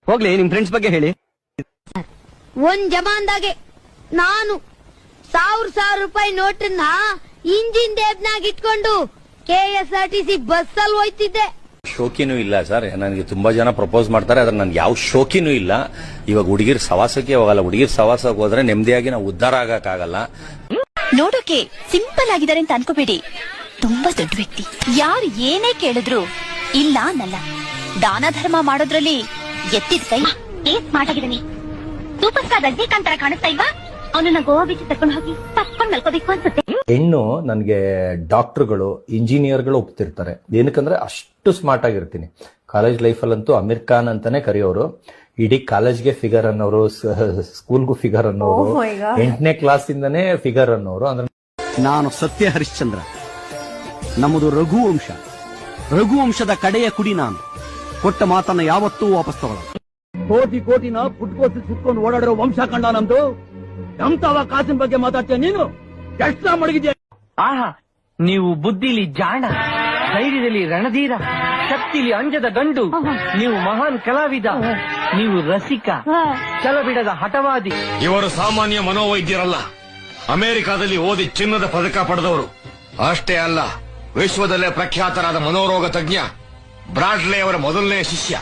ಹೋಗ್ಲಿ ನಿಮ್ ಫ್ರೆಂಡ್ಸ್ ಬಗ್ಗೆ ಹೇಳಿ. ಒಂದ್ ಜಮಾನ್ದಾಗೆ ನಾನು 1000 ರೂಪಾಯಿ ನೋಟನ್ನ ಇಂಜಿನ್ ಟೇಪ್ನಾಗ ಇಟ್ಕೊಂಡು KSRTC ಬಸ್ ಅಲ್ಲಿ ಹೋಯ್ತಿದ್ದೆ. ಶೋಕಿನೂ ಇಲ್ಲ ಸರ್, ನನಗೆ ತುಂಬಾ ಜನ ಪ್ರಪೋಸ್ ಮಾಡ್ತಾರೆ, ಆದ್ರೆ ನನ್ಗೆ ಯಾವ ಶೋಕಿನೂ ಇಲ್ಲ. ಇವಾಗ ಹುಡುಗಿರ್ ಸವಾಸಕ್ಕೆ ಹೋಗಲ್ಲ, ಹುಡುಗಿರ್ ಸವಾಸಕ್ಕೆ ಹೋದ್ರೆ ನೆಮ್ಮದಿಯಾಗಿ ನಾವು ಉದ್ಧಾರ ಆಗಕ್ಕಾಗಲ್ಲ. ನೋಡೋಕೆ ಸಿಂಪಲ್ ಆಗಿದ್ದಾರೆ ಅಂತ ಅನ್ಕೋಬೇಡಿ, ತುಂಬಾ ದೊಡ್ಡ ವ್ಯಕ್ತಿ. ಯಾರು ಏನೇ ಕೇಳಿದ್ರು ಇಲ್ಲ ಅನ್ನಲ್ಲ. ದಾನ ಧರ್ಮ ಮಾಡೋದ್ರಲ್ಲಿ ಎತ್ತಿದ ಕೈ. ಸ್ಮಾರ್ಟ್ ಆಗಿದ್ದಾನೆ, ಸೂಪರ್ ಸ್ಟಾರ್ ರಜನಿಕಾಂತ್ ತರ ಕಾಣಿಸ್ತಾ ಇಲ್ವಾ? ಅವನನ್ನ ಗೋವಾ ಬೀಚ್ ಕರ್ಕೊಂಡು ಹೋಗಿ ತಪ್ಕೊಂಡು ಮಲ್ಕೋಬೇಕು ಅನ್ಸುತ್ತೆ. ಹೆಣ್ಣು ನನ್ಗೆ ಡಾಕ್ಟರ್ಗಳು, ಇಂಜಿನಿಯರ್ಗಳು ಒಪ್ತಿರ್ತಾರೆ. ಏನಕ್ಕಂದ್ರೆ ಅಷ್ಟು ಸ್ಮಾರ್ಟ್ ಆಗಿರ್ತೀನಿ. ಕಾಲೇಜ್ ಲೈಫಲ್ಲಂತೂ ಅಮೀರ್ ಖಾನ್ ಅಂತಾನೆ ಕರೆಯೋರು. ಇಡೀ ಕಾಲೇಜ್ಗೆ ಫಿಗರ್ ಅನ್ನೋರು, ಸ್ಕೂಲ್ಗೂ ಫಿಗರ್ ಅನ್ನೋರು, 8ನೇ ಕ್ಲಾಸ್ ಇಂದಾನೇ ಫಿಗರ್ ಅನ್ನೋರು. ಅಂದ್ರೆ ನಾನು ಸತ್ಯ ಹರಿಶ್ಚಂದ್ರ, ನಮ್ಮದು ರಘುವಂಶ. ರಘುವಂಶದ ಕಡೆಯ ಕುಡಿ ನಾನು. ಕೊಟ್ಟ ಮಾತನ್ನ ಯಾವತ್ತೂ ವಾಪಸ್ ತಗೊಳ್ಳೋದು. ಕೋಟಿನ ಪುಟ್ಕೋಸಿ ಸುತ್ಕೊಂಡು ಓಡಾಡಿರೋ ವಂಶ ಕಂಡ ನಮ್ದು. ಎಂತವ ಕಾಸಿನ ಬಗ್ಗೆ ಮಾತಾಡ್ತೀಯ ನೀನು? ಎಷ್ಟು ಮಡಗಿದ್ಯಾ? ಆಹಾ, ನೀವು ಬುದ್ಧಿಲಿ ಜಾಣ, ಧೈರ್ಯದಲ್ಲಿ ರಣಧೀರ, ಶಕ್ತಿಲಿ ಅಂಜದ ಗಂಡು. ನೀವು ಮಹಾನ್ ಕಲಾವಿದ, ನೀವು ರಸಿಕ, ಛಲಬಿಡದ ಹಠವಾದಿ. ಇವರು ಸಾಮಾನ್ಯ ಮನೋವೈದ್ಯರಲ್ಲ, ಅಮೆರಿಕಾದಲ್ಲಿ ಓದಿ ಚಿನ್ನದ ಪದಕ ಪಡೆದವರು. ಅಷ್ಟೇ ಅಲ್ಲ, ವಿಶ್ವದಲ್ಲೇ ಪ್ರಖ್ಯಾತರಾದ ಮನೋರೋಗ ತಜ್ಞ ಬ್ರಾಡ್ಲೆ ಅವರ ಮೊದಲನೇ ಶಿಷ್ಯ.